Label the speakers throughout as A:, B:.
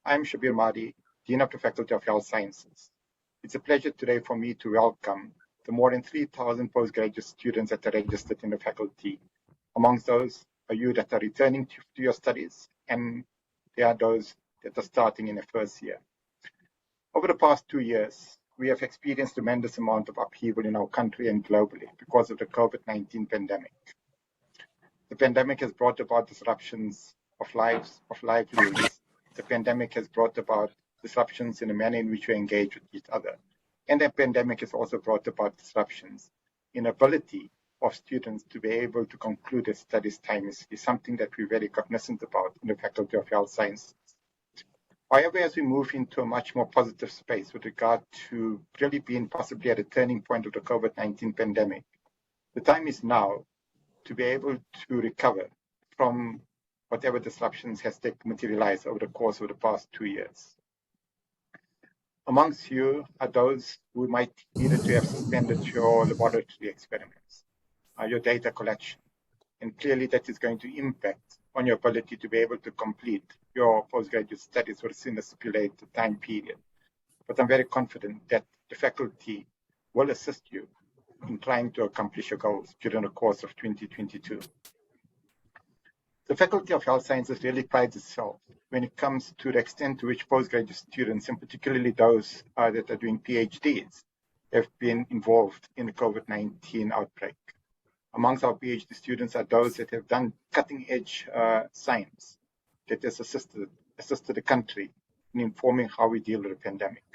A: I'm Shabir Mahdi, Dean of the Faculty of Health Sciences. It's a pleasure today for me to welcome the more than 3,000 postgraduate students that are registered in the faculty. Amongst those are you that are returning to your studies, and there are those that are starting in the first year. Over the past 2 years, we have experienced a tremendous amount of upheaval in our country and globally because of the COVID-19 pandemic. The pandemic has brought about disruptions of lives, of livelihoods. The pandemic has brought about disruptions in the manner in which we engage with each other. And the pandemic has also brought about disruptions in the ability of students to be able to conclude their studies timelessly, something that we're very cognizant about in the Faculty of Health Sciences. However, as we move into a much more positive space with regard to really being possibly at a turning point of the COVID-19 pandemic, the time is now to be able to recover from whatever disruptions has materialized over the course of the past 2 years. Amongst you are those who might needed to have suspended your laboratory experiments, your data collection, and clearly that is going to impact on your ability to be able to complete your postgraduate studies within a stipulated time period. But I'm very confident that the faculty will assist you in trying to accomplish your goals during the course of 2022. The Faculty of Health Sciences really prides itself when it comes to the extent to which postgraduate students, and particularly those that are doing PhDs, have been involved in the COVID-19 outbreak. Amongst our PhD students are those that have done cutting-edge science that has assisted the country in informing how we deal with the pandemic.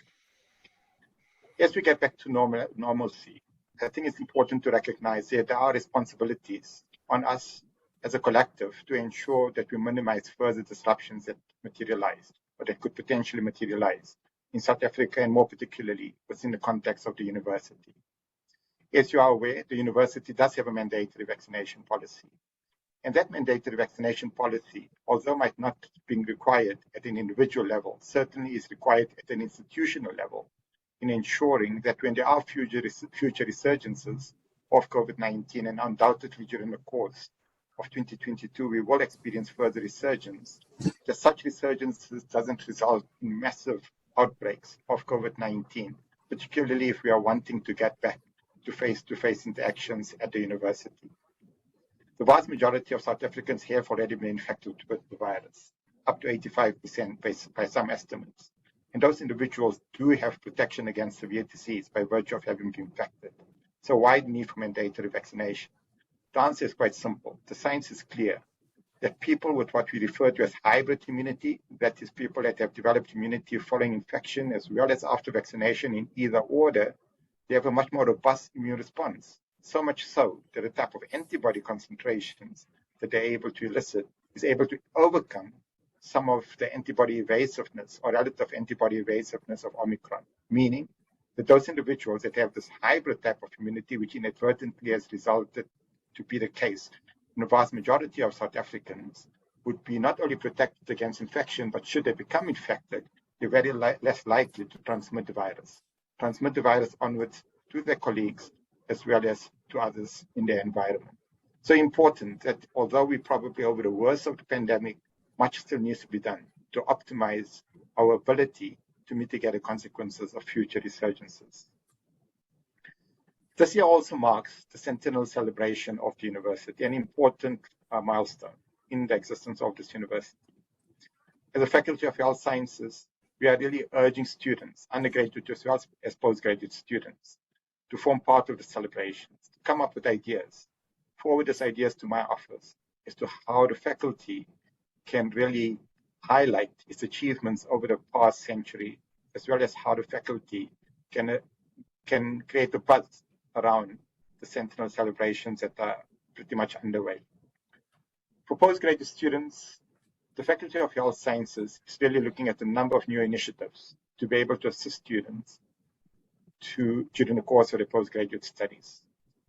A: As we get back to normalcy, I think it's important to recognize that there are responsibilities on us as a collective to ensure that we minimize further disruptions that materialize or that could potentially materialize in South Africa, and more particularly within the context of the university. As you are aware, the university does have a mandatory vaccination policy. And that mandatory vaccination policy, although might not be required at an individual level, certainly is required at an institutional level in ensuring that when there are future resurgences of COVID-19, and undoubtedly during the course of 2022, we will experience further resurgence, that such resurgences doesn't result in massive outbreaks of COVID-19, particularly if we are wanting to get back to face-to-face interactions at the university. The vast majority of South Africans have already been infected with the virus, up to 85% by some estimates. And those individuals do have protection against severe disease by virtue of having been infected. So why the need for mandatory vaccination? The answer is quite simple. The science is clear that people with what we refer to as hybrid immunity, that is people that have developed immunity following infection as well as after vaccination in either order, they have a much more robust immune response. So much so that the type of antibody concentrations that they're able to elicit is able to overcome some of the antibody evasiveness or relative antibody evasiveness of Omicron, meaning that those individuals that have this hybrid type of immunity, which inadvertently has resulted to be the case in the vast majority of South Africans, would be not only protected against infection, but should they become infected, they're very less likely to transmit the virus onwards to their colleagues as well as to others in their environment. So important that although we're probably over the worst of the pandemic, much still needs to be done to optimize our ability to mitigate the consequences of future resurgences. This year also marks the centennial celebration of the university, an important milestone in the existence of this university. As a Faculty of Health Sciences, we are really urging students, undergraduate as well as postgraduate students, to form part of the celebrations, to come up with ideas, forward these ideas to my office as to how the faculty can really highlight its achievements over the past century, as well as how the faculty can create a buzz around the centennial celebrations that are pretty much underway. For postgraduate students, the Faculty of Health Sciences is really looking at a number of new initiatives to be able to assist students during the course of their postgraduate studies.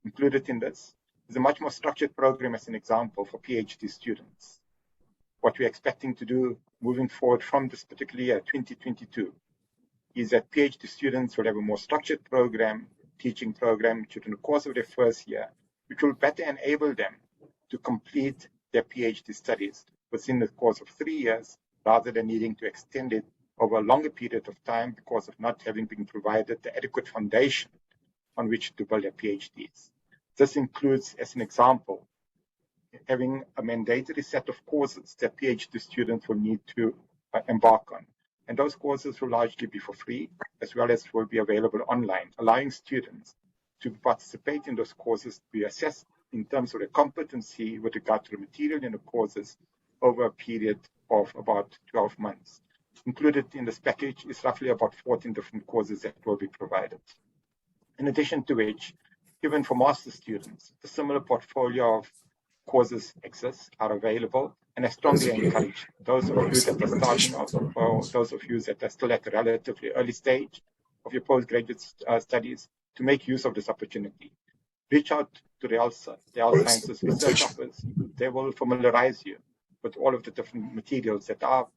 A: Included in this is a much more structured program, as an example, for PhD students. What we're expecting to do moving forward from this particular year, 2022, is that PhD students will have a more structured teaching program during the course of their first year, which will better enable them to complete their PhD studies within the course of 3 years, rather than needing to extend it over a longer period of time because of not having been provided the adequate foundation on which to build their PhDs. This includes, as an example, having a mandatory set of courses that PhD students will need to embark on. And those courses will largely be for free, as well as will be available online, allowing students to participate in those courses to be assessed in terms of their competency with regard to the material in the courses over a period of about 12 months. Included in this package is roughly about 14 different courses that will be provided. In addition to which, even for master students, a similar portfolio of courses exists, are available, and I strongly encourage those of you that are starting off, or those of you that are still at a relatively early stage of your postgraduate studies, to make use of this opportunity. Reach out to the Health Sciences Research Office. They will familiarize you with all of the different materials that are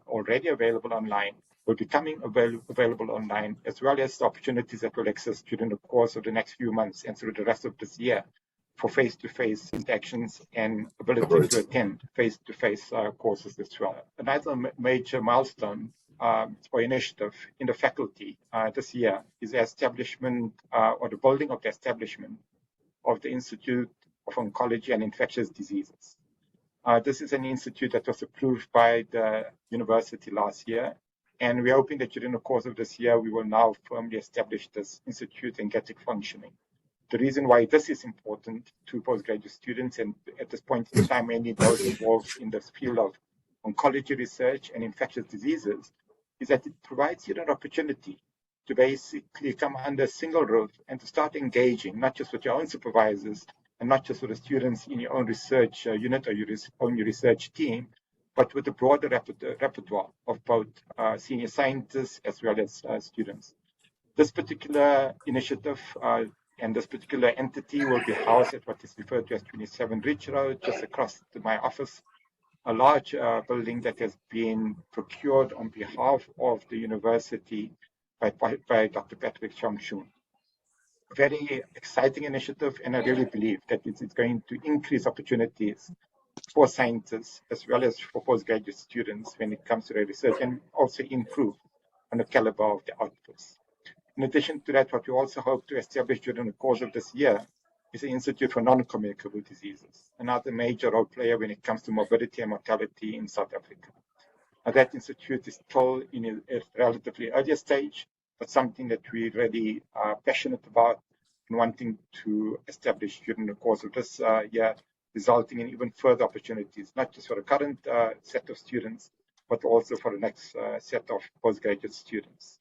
A: already available online, will be becoming available online, as well as the opportunities that will exist during the course of the next few months and through the rest of this year for face-to-face interactions and ability to attend face-to-face courses as well. Another major milestone or initiative in the faculty this year is the establishment or the building of the establishment of the Institute of Oncology and Infectious Diseases. This is an institute that was approved by the university last year, and we're hoping that during the course of this year, we will now firmly establish this institute and get it functioning. The reason why this is important to postgraduate students, and at this point in time, mainly those involved in this field of oncology research and infectious diseases, is that it provides you an opportunity to basically come under a single roof and to start engaging, not just with your own supervisors and not just with the students in your own research unit or your own research team, but with a broader repertoire of both senior scientists as well as students. This particular initiative and this particular entity will be housed at what is referred to as 27 Ridge Road, just across to my office, a large building that has been procured on behalf of the university by Dr. Patrick Chongshun. Very exciting initiative, and I really believe that it's going to increase opportunities for scientists as well as for postgraduate students when it comes to their research, and also improve on the caliber of the outputs. In addition to that, what we also hope to establish during the course of this year is an Institute for Non-Communicable Diseases, another major role player when it comes to morbidity and mortality in South Africa. Now, that institute is still in a relatively earlier stage, but something that we really are passionate about and wanting to establish during the course of this year, resulting in even further opportunities, not just for the current set of students, but also for the next set of postgraduate students.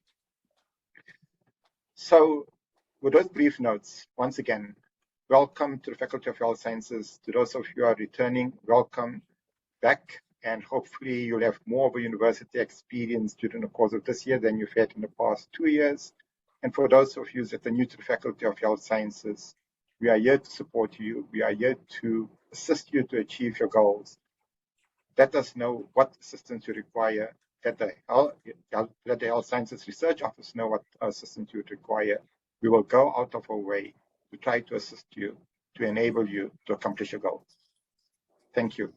A: So with those brief notes, once again, welcome to the Faculty of Health Sciences. To those of you who are returning, welcome back, and hopefully you'll have more of a university experience during the course of this year than you've had in the past 2 years. And for those of you that are new to the Faculty of Health Sciences, we are here to support you. We are here to assist you to achieve your goals. Let us know what assistance you require. Let the Health Sciences Research Office know what assistance you would require. We will go out of our way to try to assist you, to enable you to accomplish your goals. Thank you.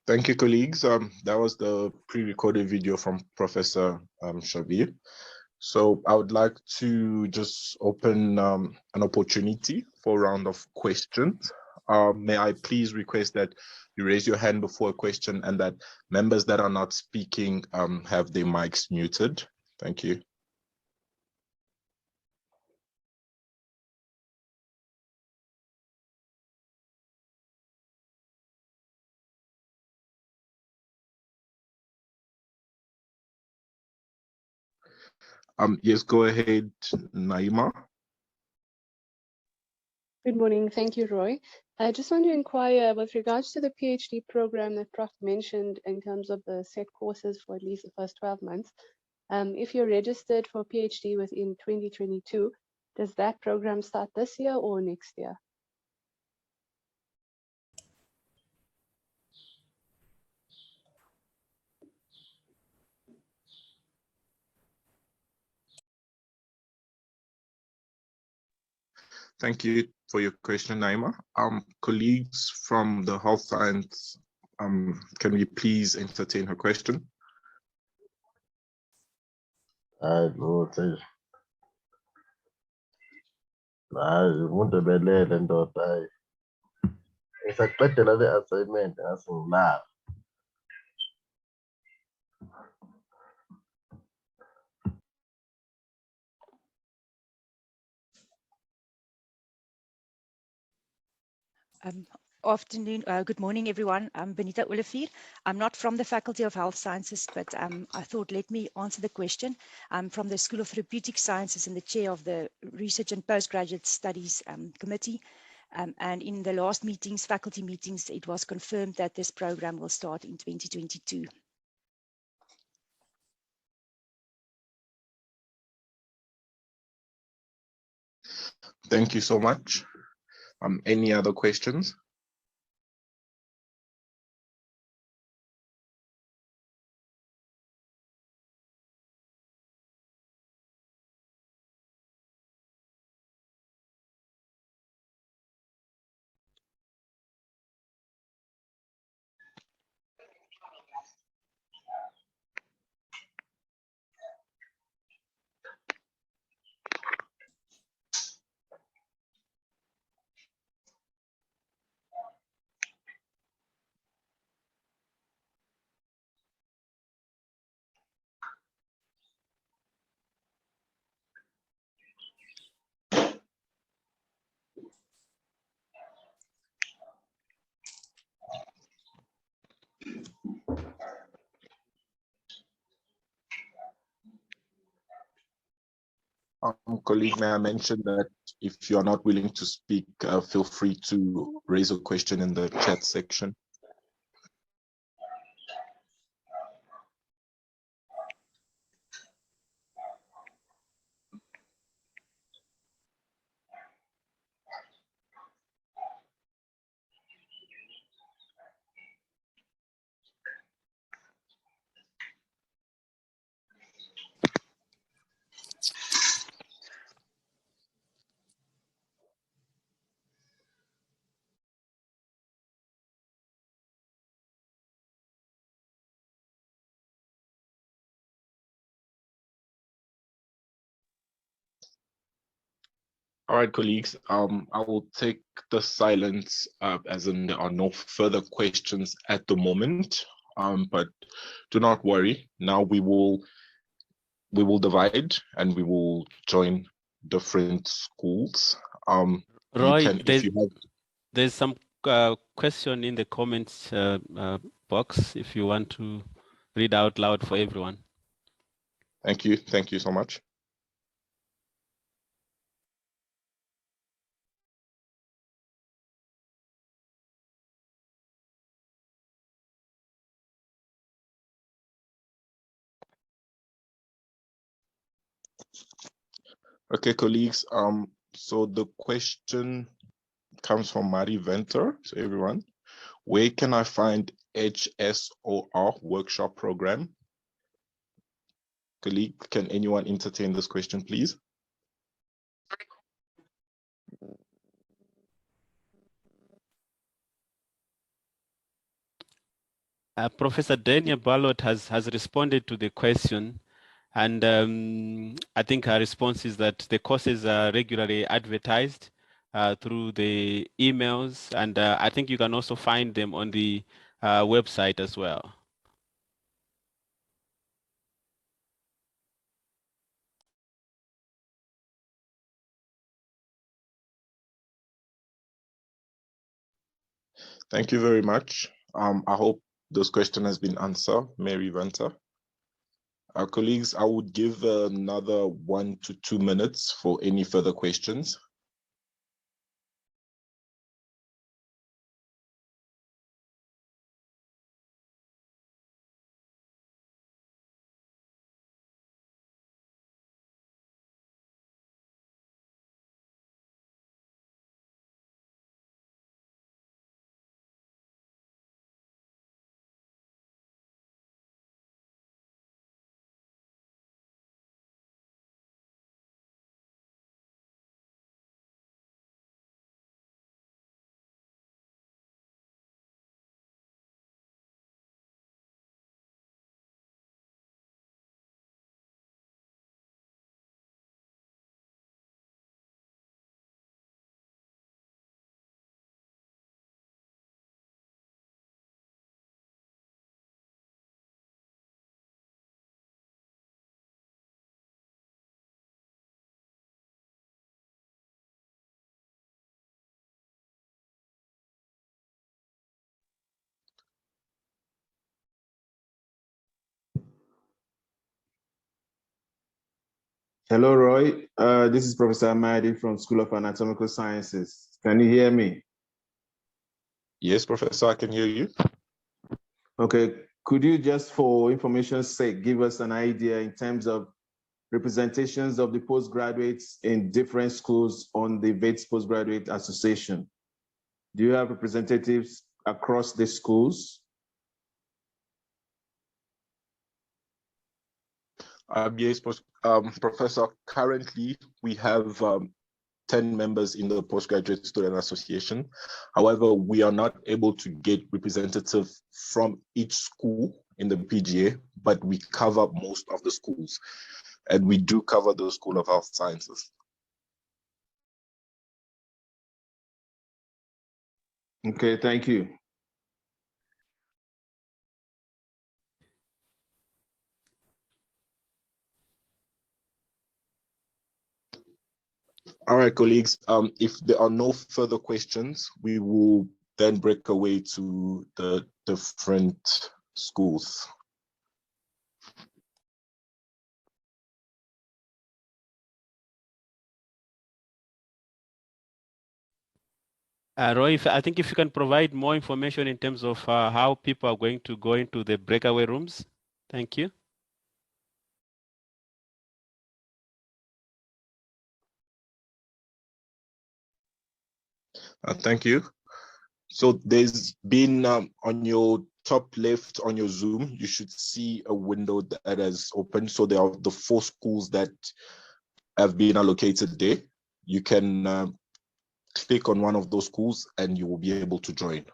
B: Thank you, colleagues. That was the pre-recorded video from Professor Shabir. So I would like to just open an opportunity for a round of questions. May I please request that you raise your hand before a question, and that members that are not speaking have their mics muted. Thank you. Yes, go ahead, Naima.
C: Good morning. Thank you, Roy. I just want to inquire with regards to the PhD program that Prof mentioned in terms of the set courses for at least the first 12 months. If you're registered for PhD within 2022, does that program start this year or next year?
B: Thank you for your question, Naima. Colleagues from the health science, can we please entertain her question?
D: Hayi lutho hayi umuntu ebelele ndoda hayi ngisaqedela le assignment ngase ngilala.
E: Good morning, everyone. I'm Benita Olivier. I'm not from the Faculty of Health Sciences, but I thought let me answer the question. I'm from the School of Therapeutic Sciences and the chair of the Research and Postgraduate Studies Committee. And in the last meetings, faculty meetings, it was confirmed that this program will start in 2022.
B: Thank you so much. Any other questions? Colleague, may I mention that if you are not willing to speak, feel free to raise a question in the chat section. All right, colleagues, I will take the silence as in there are no further questions at the moment, but do not worry. Now we will divide and we will join different schools.
F: Roy,
B: if you have...
F: there's some question in the comments box if you want to read out loud for everyone.
B: Thank you so much. Okay, colleagues, so the question comes from Mari Venter. So everyone, where can I find HSOR workshop program? Colleague, can anyone entertain this question, please?
F: Professor Daniel Ballot has responded to the question, and I think her response is that the courses are regularly advertised through the emails, and I think you can also find them on the website as well.
B: Thank you very much. I hope this question has been answered, Mary Venter. Our colleagues, I would give another 1 to 2 minutes for any further questions.
G: Hello, Roy. This is Professor Amadi from School of Anatomical Sciences. Can you hear me?
B: Yes, Professor, I can hear you.
G: Okay. Could you just, for information's sake, give us an idea in terms of representations of the postgraduates in different schools on the VETS Postgraduate Association? Do you have representatives across the schools?
B: Yes, Professor, currently we have 10 members in the Postgraduate Student Association. However, we are not able to get representatives from each school in the PGA, but we cover most of the schools, and we do cover the School of Health Sciences.
G: Okay, thank you.
B: All right, colleagues, if there are no further questions, we will then break away to the different schools.
F: Roy, I think if you can provide more information in terms of how people are going to go into the breakaway rooms. Thank you.
B: Thank you. So there's been on your top left on your Zoom, you should see a window that has opened. So there are the 4 schools that have been allocated there. You can click on one of those schools and you will be able to join.